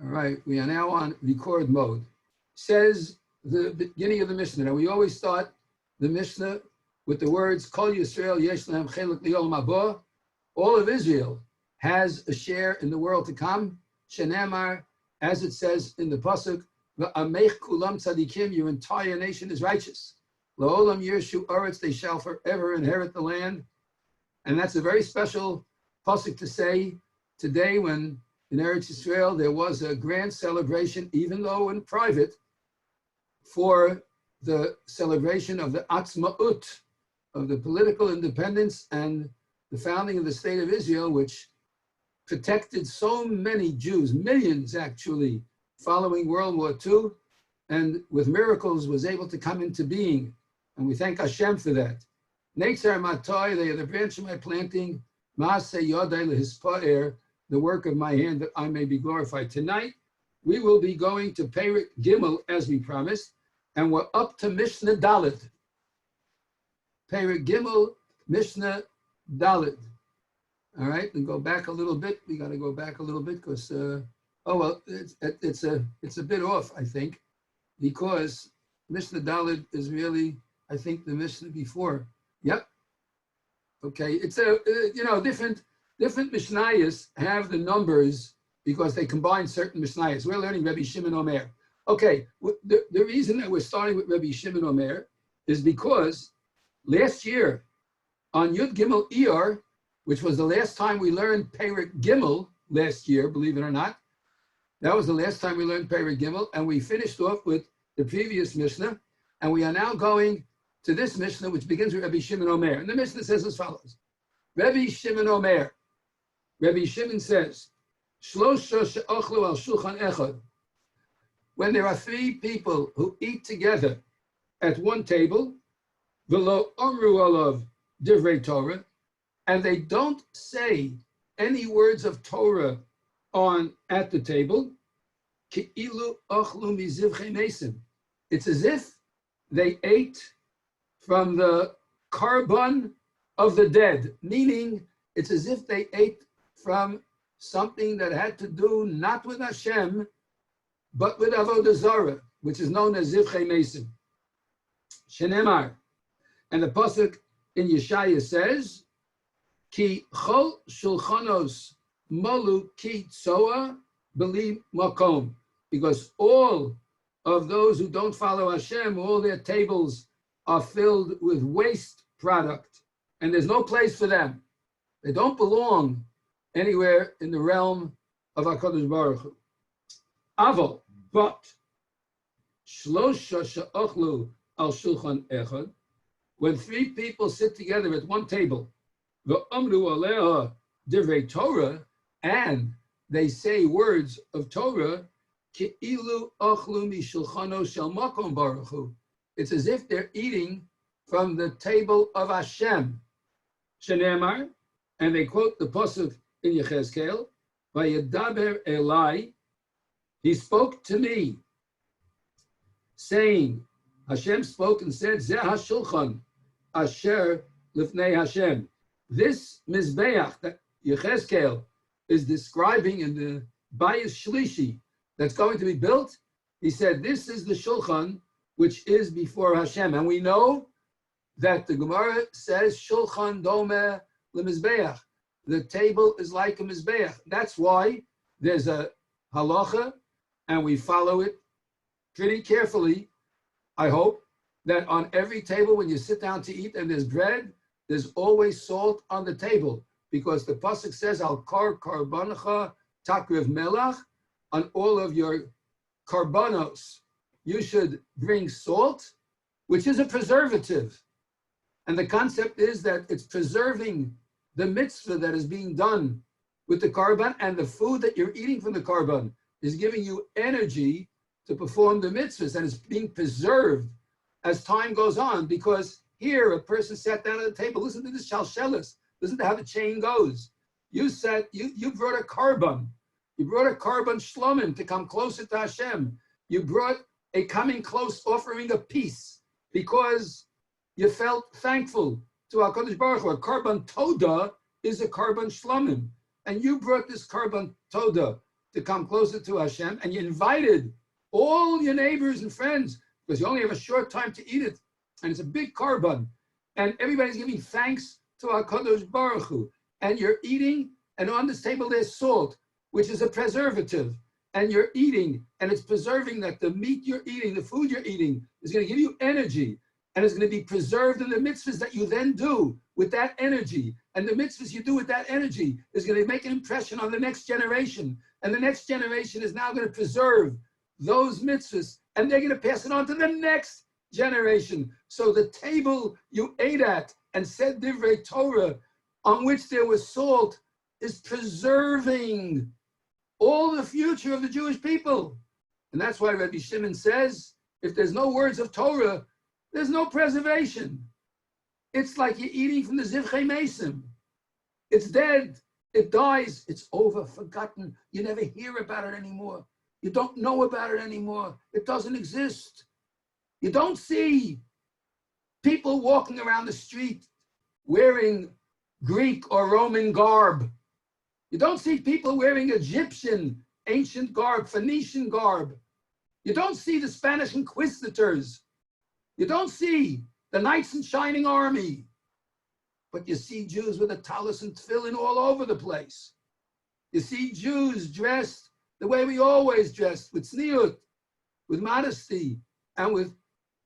All right, we are now on record mode. Says the beginning of the Mishnah. Now, we always start the Mishnah with the words, Kol Yisrael yesh lahem chelik liyol mabah. All of Israel has a share in the world to come. Shenamar, as it says in the Pasuk, V'amech kulam tzadikim, your entire nation is righteous. La'olam yirshu aretz, they shall forever inherit the land. And that's a very special Pasuk to say today when in Eretz Yisrael, there was a grand celebration, even though in private, for the celebration of the Atzma'ut, of the political independence and the founding of the State of Israel, which protected so many Jews, millions actually, following World War II, and with miracles was able to come into being. And we thank Hashem for that. Neitzar Matoi, they are the branch of my planting, Maaseh Yodai lehispa'er, the work of my hand, that I may be glorified. Tonight, we will be going to Perek Gimel, as we promised, and we're up to Mishnah Dalet. Perek Gimel, Mishnah Dalet. All right, and go back a little bit. We got to go back a little bit because, it's a bit off, I think, because Mishnah Dalet is really, I think, the Mishnah before. Yep. Okay, it's different Mishnayos have the numbers because they combine certain Mishnayos. We're learning Rabbi Shimon Omer. Okay, the reason that we're starting with Rabbi Shimon Omer is because last year on Yud Gimel Iyar, which was the last time we learned Perek Gimel last year, believe it or not, that was the last time we learned Perek Gimel, and we finished off with the previous Mishnah, and we are now going to this Mishnah, which begins with Rabbi Shimon Omer. And the Mishnah says as follows. Rabbi Shimon Omer, Rabbi Shimon says, when there are three people who eat together at one table, v'lo amru alav divrei Torah, and they don't say any words of Torah at the table, ki'ilu achlu mizivchei mesim. It's as if they ate from the carbon of the dead, meaning it's as if they ate from something that had to do not with Hashem, but with Avodah Zarah, which is known as Zivchei Mesim. Shenemar. And the Pasuk in Yeshaya says, Ki chol shulchanos malu ki tzoa b'li makom. Because all of those who don't follow Hashem, all their tables are filled with waste product, and there's no place for them. They don't belong anywhere in the realm of HaKadosh Baruch Hu. Aval, but shlosha she'ochlu al shulchan echad, when three people sit together at one table, v'amru aleha divrei Torah, and they say words of Torah, ki'ilu ochlu mishulchano shel makom baruch hu. It's as if they're eating from the table of Hashem. Shenemar, and they quote the Pasuk in Yechezkel, Vayedaber Elai, he spoke to me, saying, Hashem spoke and said, Zeh HaShulchan, Asher Lifnei Hashem. This Mizbeach that Yechezkel is describing in the Bayis Shlishi that's going to be built, he said, this is the Shulchan which is before Hashem. And we know that the Gemara says, Shulchan Domeh LeMizbeach. The table is like a Mizbeach. That's why there's a halacha, and we follow it pretty carefully, I hope, that on every table when you sit down to eat and there's bread, there's always salt on the table, because the pasuk says, Al kar karbancha takriv melach, on all of your karbanos, you should bring salt, which is a preservative. And the concept is that it's preserving the mitzvah that is being done with the karban, and the food that you're eating from the karban is giving you energy to perform the mitzvahs, and it's being preserved as time goes on, because here a person sat down at the table, listen to this shalshelis, listen to how the chain goes. You brought a karban, you brought a karban shlomim to come closer to Hashem. You brought a coming close offering of peace because you felt thankful to HaKadosh Baruch Hu. A karban toda is a karban shlomim, and you brought this karban toda to come closer to Hashem, and you invited all your neighbors and friends, because you only have a short time to eat it, and it's a big korban, and everybody's giving thanks to HaKadosh Baruch Hu, and you're eating, and on this table there's salt, which is a preservative, and you're eating, and it's preserving that the meat you're eating, the food you're eating, is going to give you energy, and it's going to be preserved in the mitzvahs that you then do with that energy. And the mitzvahs you do with that energy is going to make an impression on the next generation. And the next generation is now going to preserve those mitzvahs, and they're going to pass it on to the next generation. So the table you ate at and said Divrei Torah, on which there was salt, is preserving all the future of the Jewish people. And that's why Rabbi Shimon says, if there's no words of Torah, there's no preservation. It's like you're eating from the Zivchei Mesim. It's dead, it dies, it's over, forgotten. You never hear about it anymore. You don't know about it anymore. It doesn't exist. You don't see people walking around the street wearing Greek or Roman garb. You don't see people wearing Egyptian, ancient garb, Phoenician garb. You don't see the Spanish inquisitors. You don't see the Knights in Shining Army. But you see Jews with a tallis and tefillin all over the place. You see Jews dressed the way we always dressed, with tzniut, with modesty, and with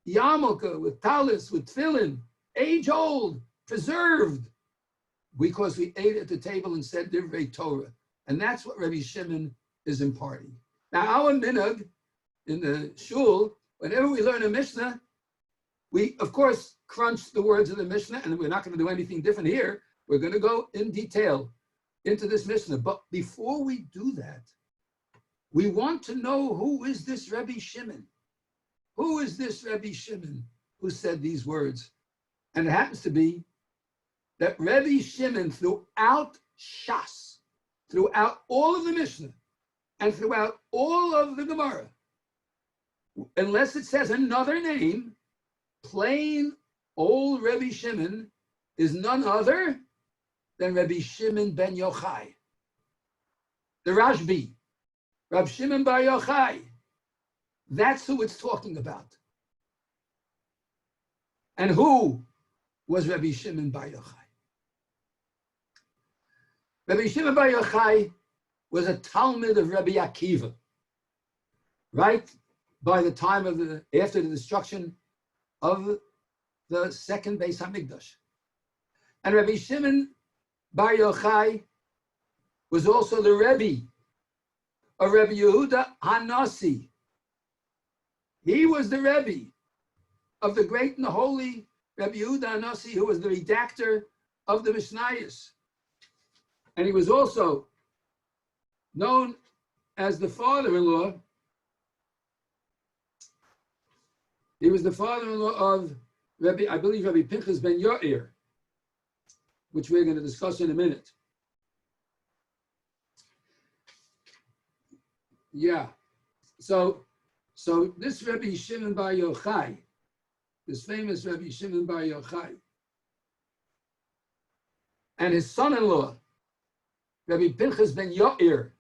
yarmulke, with tallis, with tefillin, age-old, preserved, because we ate at the table and said Divrei Torah. And that's what Rabbi Shimon is imparting. Now, our minhag in the shul, whenever we learn a Mishnah, we, of course, crunch the words of the Mishnah, and we're not going to do anything different here. We're going to go in detail into this Mishnah. But before we do that, we want to know, who is this Rabbi Shimon? Who is this Rabbi Shimon who said these words? And it happens to be that Rabbi Shimon, throughout Shas, throughout all of the Mishnah, and throughout all of the Gemara, unless it says another name, plain old Rabbi Shimon is none other than Rabbi Shimon ben Yochai. The Rashbi, Rabbi Shimon bar Yochai. That's who it's talking about. And who was Rabbi Shimon bar Yochai? Rabbi Shimon bar Yochai was a Talmud of Rabbi Akiva, right by the time of after the destruction of the second Beis Hamikdash. And Rabbi Shimon bar Yochai was also the Rebbe of Rabbi Yehuda HaNasi. He was the Rebbe of the great and the holy Rabbi Yehuda HaNasi, who was the redactor of the Mishnayos. And he was also known as the father-in-law. He was the father-in-law of Rabbi, I believe, Rabbi Pinchas ben Yair, which we're going to discuss in a minute. Yeah. So this Rabbi Shimon bar Yochai, this famous Rabbi Shimon bar Yochai, and his son-in-law, Rabbi Pinchas ben Yair,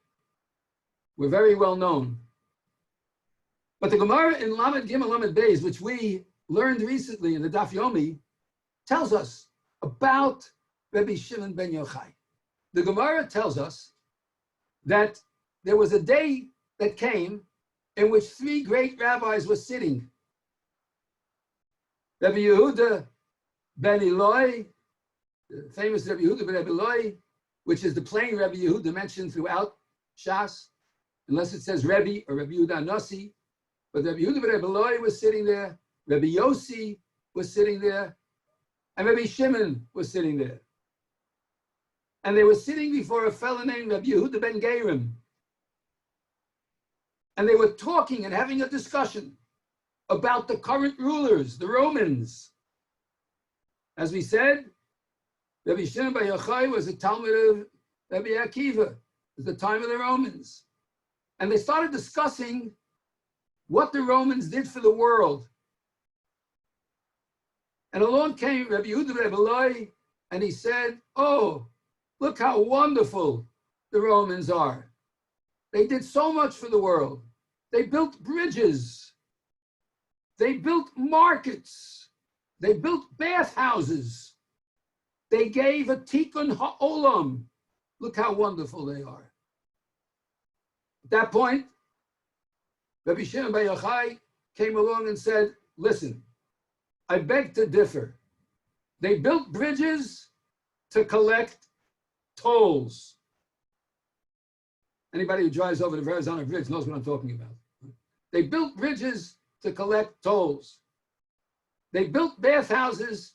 were very well known. But the Gemara in Lamed Gimel Lamed Beis, which we learned recently in the Daf Yomi, tells us about Rabbi Shimon ben Yochai. The Gemara tells us that there was a day that came in which three great rabbis were sitting. Rabbi Yehuda ben Eloi, the famous Rabbi Yehuda ben Eloi, which is the plain Rabbi Yehuda mentioned throughout Shas, unless it says Rebbe or Rabbi Yehuda Nasi. But Rabbi Yehuda ben Eloi was sitting there, Rabbi Yossi was sitting there, and Rabbi Shimon was sitting there. And they were sitting before a fellow named Rabbi Yehuda ben Gerim. And they were talking and having a discussion about the current rulers, the Romans. As we said, Rabbi Shimon bar Yochai was a Talmud of Rabbi Akiva at the time of the Romans. And they started discussing what the Romans did for the world. And along came Rabbi Yehuda ben Eloi, and he said, oh, look how wonderful the Romans are. They did so much for the world. They built bridges. They built markets. They built bathhouses. They gave a tikkun ha'olam. Look how wonderful they are. At that point, Rabbi Shimon Bar Yochai came along and said, listen, I beg to differ. They built bridges to collect tolls. Anybody who drives over the Verrazano Bridge knows what I'm talking about. They built bridges to collect tolls. They built bathhouses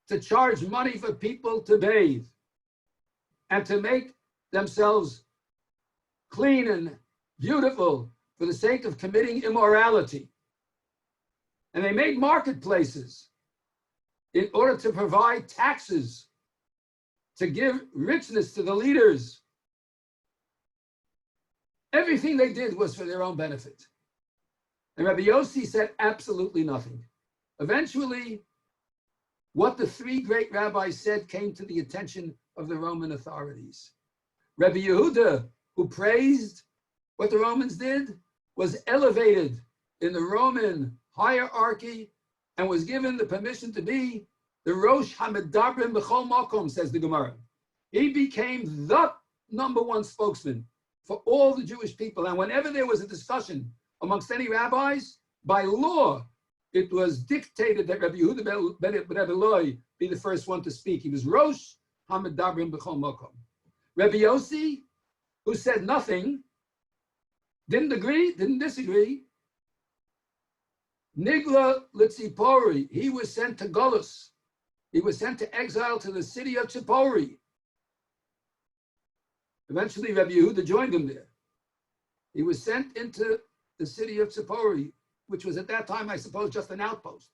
to charge money for people to bathe and to make themselves clean and beautiful for the sake of committing immorality. And they made marketplaces in order to provide taxes, to give richness to the leaders. Everything they did was for their own benefit. And Rabbi Yossi said absolutely nothing. Eventually, what the three great rabbis said came to the attention of the Roman authorities. Rabbi Yehuda, who praised what the Romans did, was elevated in the Roman hierarchy and was given the permission to be the Rosh HaMedabrim B'chol Makom, says the Gemara. He became the number one spokesman for all the Jewish people. And whenever there was a discussion amongst any rabbis, by law, it was dictated that Rabbi Yehuda ben Eloi be the first one to speak. He was Rosh HaMedabrim B'chol Makom. Rabbi Yossi, who said nothing, didn't agree, didn't disagree. Nigla Litzipori, he was sent to Golus. He was sent to exile to the city of Tzipori. Eventually, Rabbi Yehuda joined him there. He was sent into the city of Tzipori, which was at that time, I suppose, just an outpost.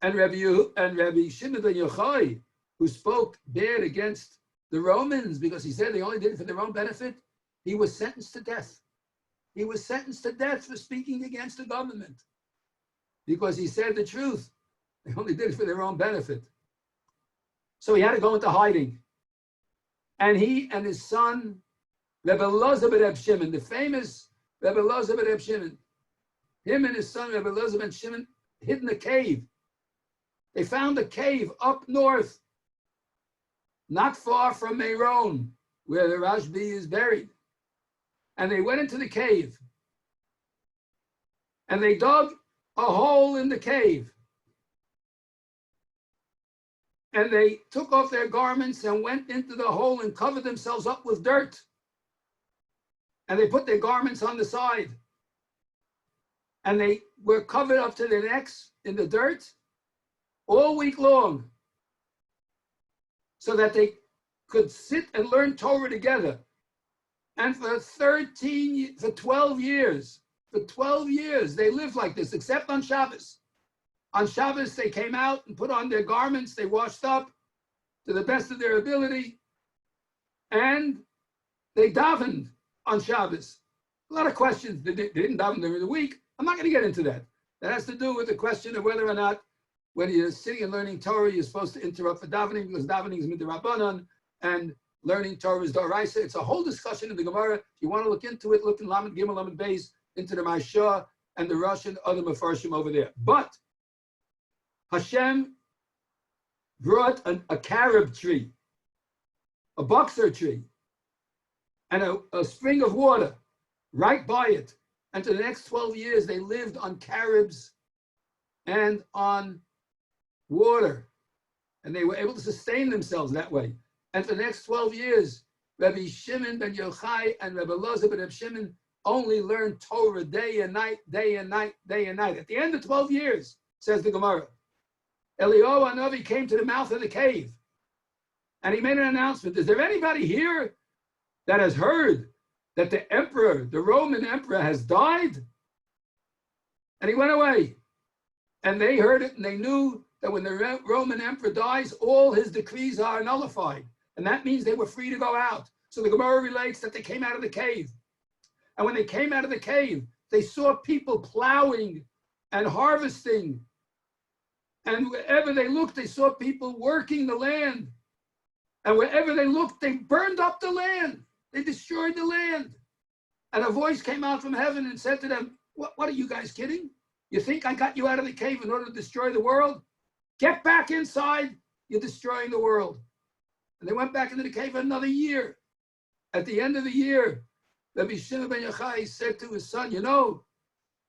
And Rabbi Shimon ben Yochai, who spoke bad against the Romans because he said they only did it for their own benefit, he was sentenced to death. He was sentenced to death for speaking against the government because he said the truth. They only did it for their own benefit. So he had to go into hiding. And he and his son, Rebbe Elazar ben Reb Shimon, the famous Rebbe Elazar ben Reb Shimon, him and his son, Rebbe Elazar ben Shimon, hid in a cave. They found a cave up north, not far from Meron, where the Rashbi is buried. And they went into the cave. And they dug a hole in the cave. And they took off their garments and went into the hole and covered themselves up with dirt. And they put their garments on the side. And they were covered up to their necks in the dirt all week long so that they could sit and learn Torah together. And for 12 years, they lived like this, except on Shabbos. On Shabbos, they came out and put on their garments. They washed up to the best of their ability. And they davened on Shabbos. A lot of questions. They didn't daven during the week. I'm not going to get into that. That has to do with the question of whether or not when you're sitting and learning Torah, you're supposed to interrupt for davening because davening is midrabanan and learning Torah is d'oraisa. It's a whole discussion in the Gemara. If you want to look into it, look in Lamed Gimel, Lamed Beis, into the Maishah and the Russian other Mefarshim over there. But Hashem brought a carob tree, a boxer tree, and a spring of water right by it. And for the next 12 years, they lived on carobs and on water. And they were able to sustain themselves that way. And for the next 12 years, Rabbi Shimon ben Yochai and Rabbi Elazar ben Reb Shimon only learned Torah day and night, day and night, day and night. At the end of 12 years, says the Gemara, Eliyahu Hanavi came to the mouth of the cave and he made an announcement. Is there anybody here that has heard that the emperor, the Roman emperor, has died? And he went away. And they heard it and they knew that when the Roman emperor dies, all his decrees are nullified. And that means they were free to go out. So the Gemara relates that they came out of the cave. And when they came out of the cave, they saw people plowing and harvesting. And wherever they looked, they saw people working the land. And wherever they looked, they burned up the land. They destroyed the land. And a voice came out from heaven and said to them, what are you guys kidding? You think I got you out of the cave in order to destroy the world? Get back inside. You're destroying the world. And they went back into the cave for another year. At the end of the year, Rabbi Shimon ben Yochai said to his son, you know,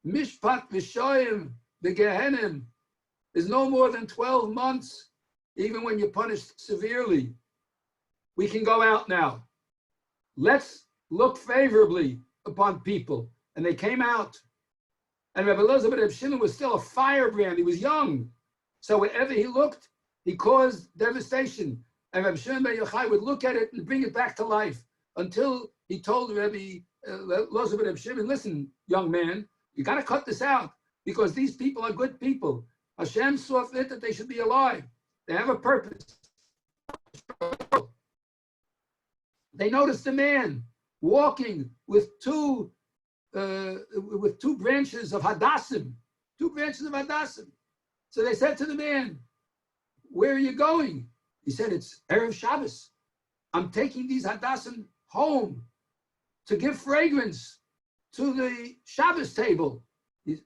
Mishpat V'Shoyim V'Gehenim is no more than 12 months, even when you're punished severely. We can go out now. Let's look favorably upon people. And they came out. And Rabbi Elazar ben Reb Shimon was still a firebrand. He was young. So wherever he looked, he caused devastation. And Rabbi Shimon ben Yochai would look at it and bring it back to life until he told Rabbi Elazar ben Reb Shimon, listen, young man, you got to cut this out because these people are good people. Hashem saw fit that they should be alive. They have a purpose. They noticed a man walking with two branches of hadassim, So they said to the man, where are you going? He said, it's Erev Shabbos. I'm taking these hadassim home to give fragrance to the Shabbos table.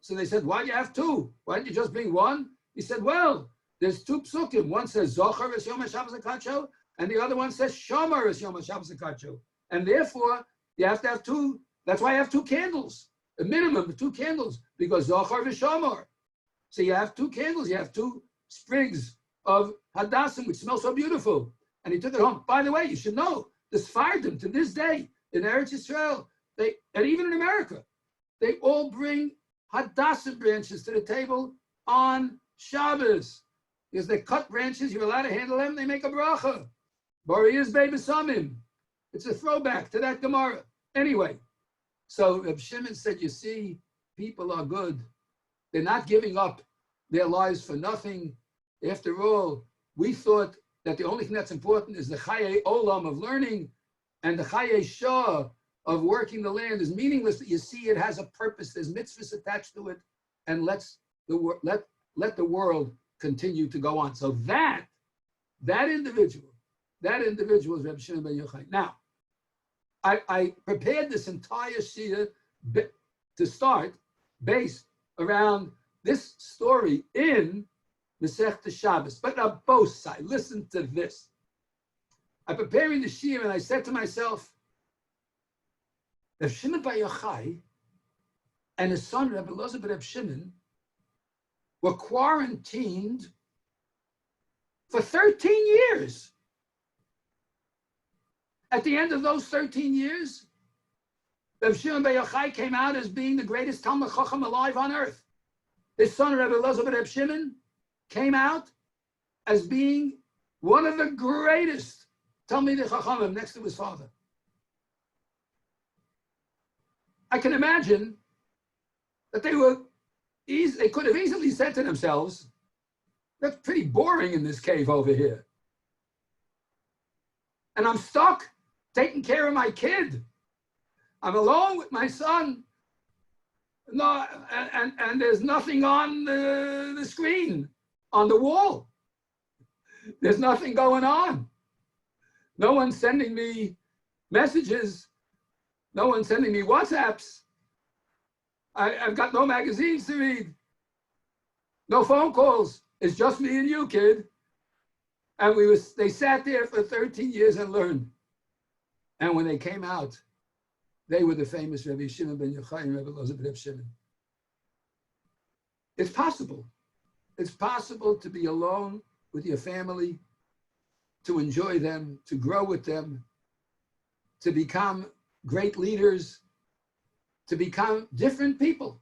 So they said, why do you have two? Why didn't you just bring one? He said, well, there's two psukim. One says Zochar es Yom HaShabbos HaKadsho, and the other one says Shomer es Yom HaShabbos HaKadsho. And therefore, you have to have two. That's why I have two candles, a minimum of two candles, because Zochar v'Shomer. So you have two candles, you have two sprigs of Hadassim, which smell so beautiful. And he took it home. By the way, you should know, the Sfardim to this day in Eretz Yisrael, and even in America, they all bring Hadassim branches to the table on Shabbos. Because they cut branches, you're allowed to handle them, they make a bracha. Bariyas Bebesamim. It's a throwback to that Gemara. Anyway, so Reb Shimon said, you see, people are good. They're not giving up their lives for nothing. After all, we thought that the only thing that's important is the Chaye Olam of learning, and the Chaye Shah of working the land is meaningless. That you see it has a purpose. There's mitzvahs attached to it, and let the world continue to go on. So that individual is Reb Shimon ben Yochai. Now, I prepared this entire shiur to start based around this story in Masechta Shabbos, but on both sides. Listen to this. I'm preparing the shiur, and I said to myself, Reb Shimon ben Yochai and his son Rabbi Elazar ben Reb Shimon were quarantined for 13 years. At the end of those 13 years, Reb Shimon ben Yochai came out as being the greatest Talmid Chacham alive on earth. His son, Rabbi Elazar ben Reb Shimon, came out as being one of the greatest Talmid Chachamim next to his father. I can imagine that they could have easily said to themselves, that's pretty boring in this cave over here. And I'm stuck taking care of my kid. I'm alone with my son. No, and there's nothing on the screen, on the wall. There's nothing going on. No one's sending me messages. No one's sending me WhatsApps. I've got no magazines to read. No phone calls. It's just me and you, kid. And they sat there for 13 years and learned. And when they came out, they were the famous Rabbi Shimon ben Yochai and Rabbi Elazar ben Reb Shimon. It's possible. It's possible to be alone with your family, to enjoy them, to grow with them, to become great leaders, to become different people.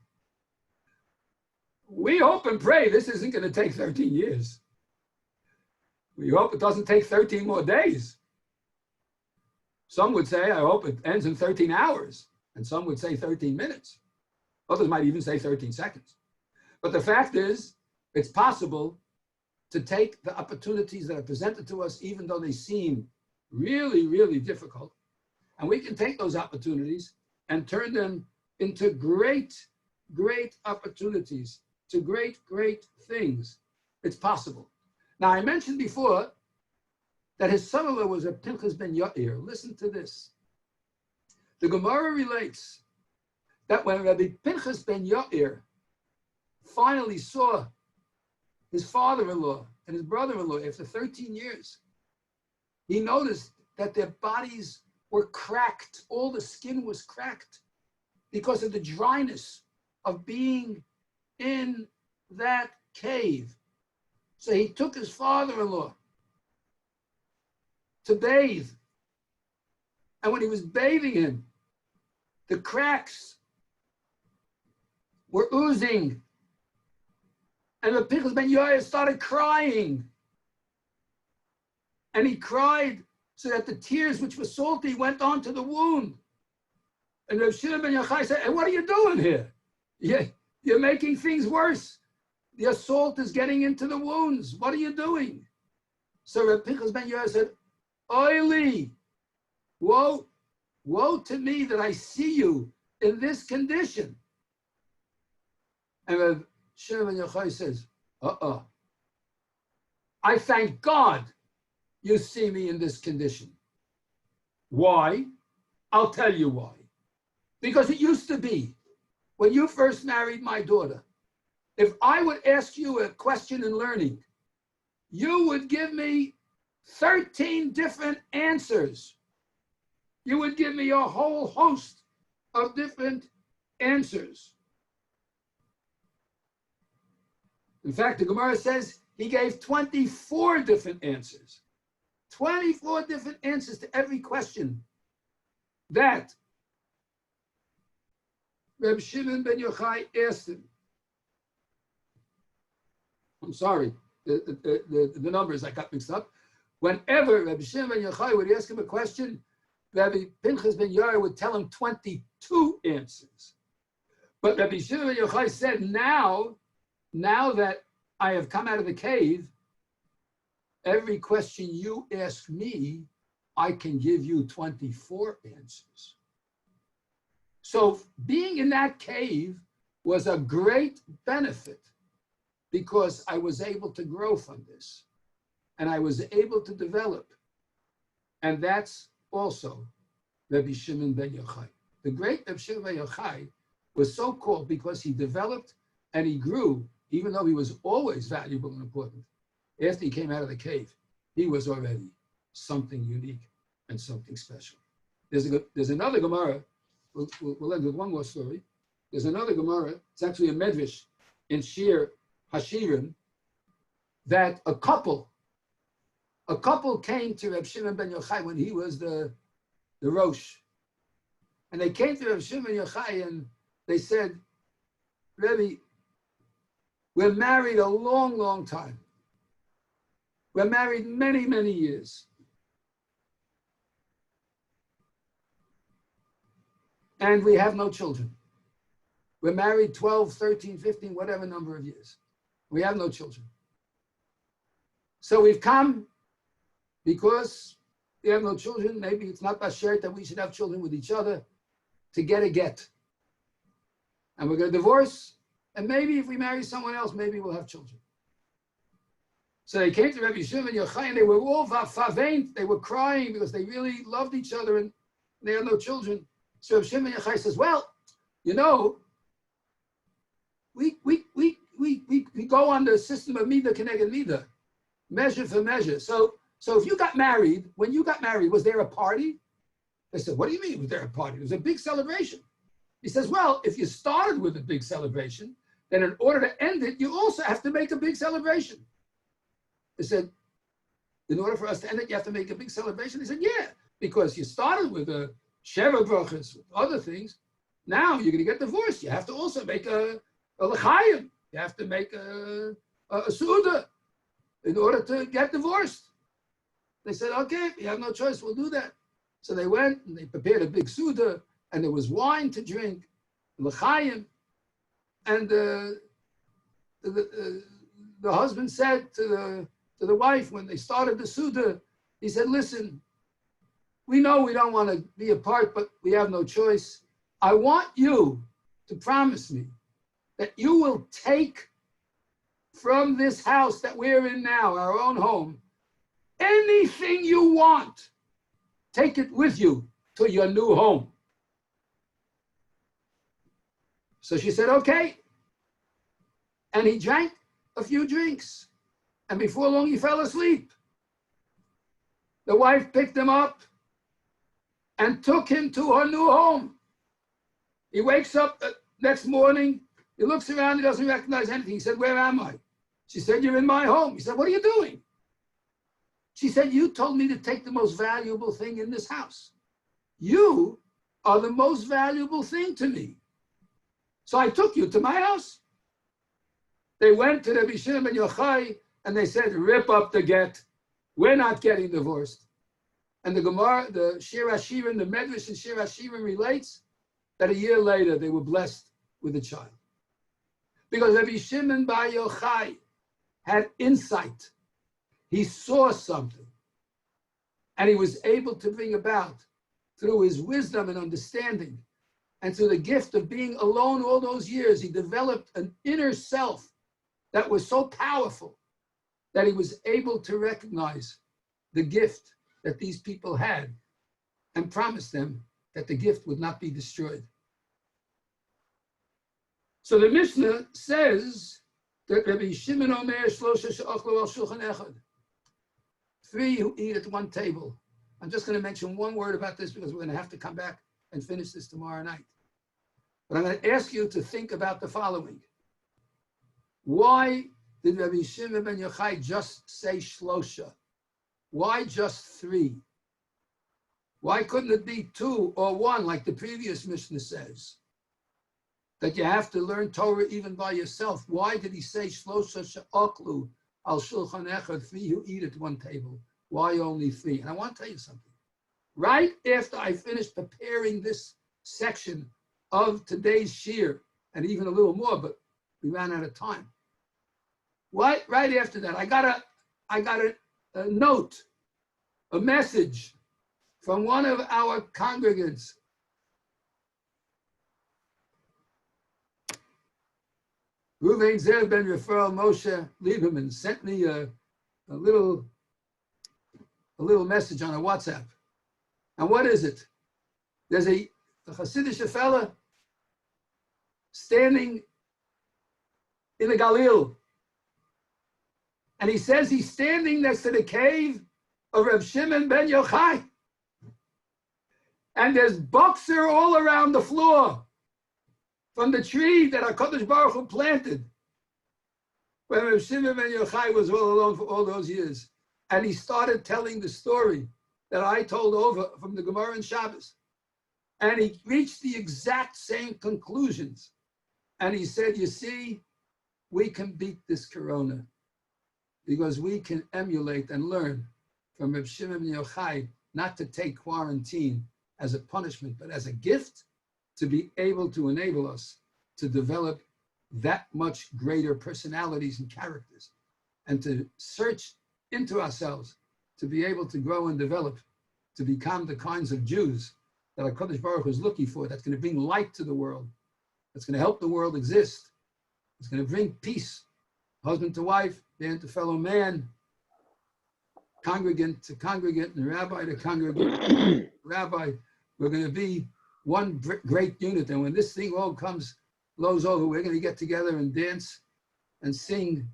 We hope and pray this isn't going to take 13 years. We hope it doesn't take 13 more days. Some would say, I hope it ends in 13 hours. And some would say 13 minutes. Others might even say 13 seconds. But the fact is, it's possible to take the opportunities that are presented to us, even though they seem really, really difficult. And we can take those opportunities and turn them into great, great opportunities, to great, great things. It's possible. Now, I mentioned before that his son-in-law was a Pinchas ben Yair. Listen to this. The Gemara relates that when Rabbi Pinchas ben Yair finally saw his father-in-law and his brother-in-law after 13 years, he noticed that their bodies were cracked. All the skin was cracked because of the dryness of being in that cave. So he took his father-in-law to bathe. And when he was bathing him, the cracks were oozing. And the Pinchas ben Yair started crying. And he cried so that the tears, which were salty, went onto the wound. And Reb Shimon ben Yochai said, hey, what are you doing here? You're making things worse. Your salt is getting into the wounds. What are you doing? So Reb Pinchas ben Yair said, Oily, woe to me that I see you in this condition. And Reb Shimon ben Yochai says, I thank God you see me in this condition. Why? I'll tell you why. Because it used to be, when you first married my daughter, if I would ask you a question in learning, you would give me 13 different answers. You would give me a whole host of different answers. In fact, the Gemara says he gave 24 different answers. 24 different answers to every question that Reb Shimon ben Yochai asked him. I'm sorry, the numbers I got mixed up. Whenever Reb Shimon ben Yochai would ask him a question, Rabbi Pinchas ben Yair would tell him 22 answers. But Rabbi Shimon ben Yochai said, now that I have come out of the cave, every question you ask me, I can give you 24 answers. So being in that cave was a great benefit because I was able to grow from this and I was able to develop. And that's also Rabbi Shimon ben Yochai. The great Rabbi Shimon ben Yochai was so called because he developed and he grew, even though he was always valuable and important. After he came out of the cave, he was already something unique and something special. There's another Gemara. We'll end with one more story. There's another Gemara. It's actually a medrash in Shiur Hashirim that a couple came to Reb Shimon ben Yochai when he was the Rosh. And they came to Reb Shimon ben Yochai and they said, Rebbe, we're married a long, long time. We're married many, many years. And we have no children. We're married 12, 13, 15, whatever number of years. We have no children. So we've come because we have no children. Maybe it's not basher that we should have children with each other to get a get. And we're going to divorce. And maybe if we marry someone else, maybe we'll have children. So they came to Rabbi Shimon ben Yochai and they were all faveint. They were crying because they really loved each other and they had no children. So Rabbi Shimon ben Yochai says, well, you know, we go on the system of midah keneged midah, measure for measure. So if you got married, when you got married, was there a party? They said, what do you mean was there a party? It was a big celebration. He says, well, if you started with a big celebration, then in order to end it, you also have to make a big celebration. They said, in order for us to end it, you have to make a big celebration? He said, yeah, because you started with a Sheva brachas, with other things. Now you're going to get divorced. You have to also make a l'chaim. You have to make a su'udah in order to get divorced. They said, okay, if you have no choice, we'll do that. So they went and they prepared a big su'udah, and there was wine to drink, l'chaim. And the husband said to the wife when they started the su'udah, he said, listen, we know we don't want to be apart, but we have no choice. I want you to promise me that you will take from this house that we're in now, our own home, anything you want. Take it with you to your new home. So she said, okay. And he drank a few drinks. And before long, he fell asleep. The wife picked him up and took him to her new home. He wakes up the next morning. He looks around. He doesn't recognize anything. He said, where am I? She said, you're in my home. He said, what are you doing? She said, you told me to take the most valuable thing in this house. You are the most valuable thing to me. So I took you to my house. They went to Rabbi Shimon ben Yochai and they said, rip up the get. We're not getting divorced. And the Gemara, the Shiur HaShirim, the Medrash in Shiur HaShirim relates that a year later they were blessed with a child. Because Rabbi Shimon ben Yochai had insight. He saw something. And he was able to bring about, through his wisdom and understanding, and through the gift of being alone all those years, he developed an inner self that was so powerful that he was able to recognize the gift that these people had and promised them that the gift would not be destroyed. So the Mishnah says that Rabbi Shimon Omer Shlosha she'achlu al shulchan echad. 3 who eat at one table. I'm just going to mention one word about this because we're going to have to come back and finish this tomorrow night. But I'm going to ask you to think about the following. Why did Rabbi Shimon ben Yochai just say shlosha? Why just 3? Why couldn't it be 2 or 1 like the previous Mishnah says? That you have to learn Torah even by yourself. Why did he say shlosha she'aklu al shulchan echad, 3 who eat at one table? Why only 3? And I want to tell you something. Right after I finished preparing this section of today's shiur, and even a little more, but we ran out of time. Right after that, I got a note, a message from one of our congregants. Ruvain Zev ben Rafael Moshe Lieberman sent me a little message on a WhatsApp. And what is it? There's a Hasidic fella standing in the Galil. And he says he's standing next to the cave of Reb Shimon ben Yochai. And there's boxer all around the floor from the tree that HaKadosh Baruch Hu planted when Reb Shimon ben Yochai was all alone for all those years. And he started telling the story that I told over from the Gemara and Shabbos. And he reached the exact same conclusions. And he said, you see, we can beat this corona because we can emulate and learn from Reb Shimon ben Yochai not to take quarantine as a punishment, but as a gift to be able to enable us to develop that much greater personalities and characters and to search into ourselves to be able to grow and develop, to become the kinds of Jews that HaKadosh Baruch Hu is looking for, that's going to bring light to the world, that's going to help the world exist, it's going to bring peace, husband to wife, man to fellow man, congregant to congregant, and rabbi to congregant, rabbi. We're going to be one great unit, and when this thing all blows over, we're going to get together and dance and sing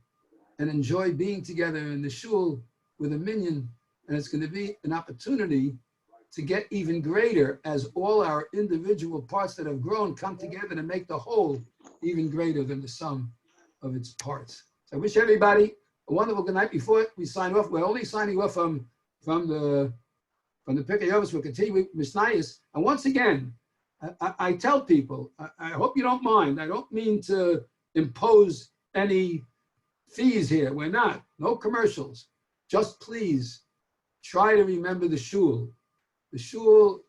and enjoy being together in the shul with a minyan, and it's going to be an opportunity to get even greater as all our individual parts that have grown come together to make the whole even greater than the sum of its parts. So I wish everybody a wonderful good night. Before we sign off, we're only signing off from the Pirkei Avos. We'll continue with Mishnayos. And once again, I tell people, I hope you don't mind. I don't mean to impose any fees here. We're not. No commercials. Just please try to remember the shul. The shul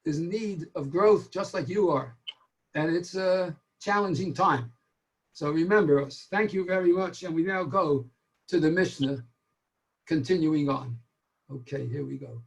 is in need of growth just like you are. And it's a challenging time. So remember us. Thank you very much. And we now go to the Mishnah, continuing on. Okay, here we go.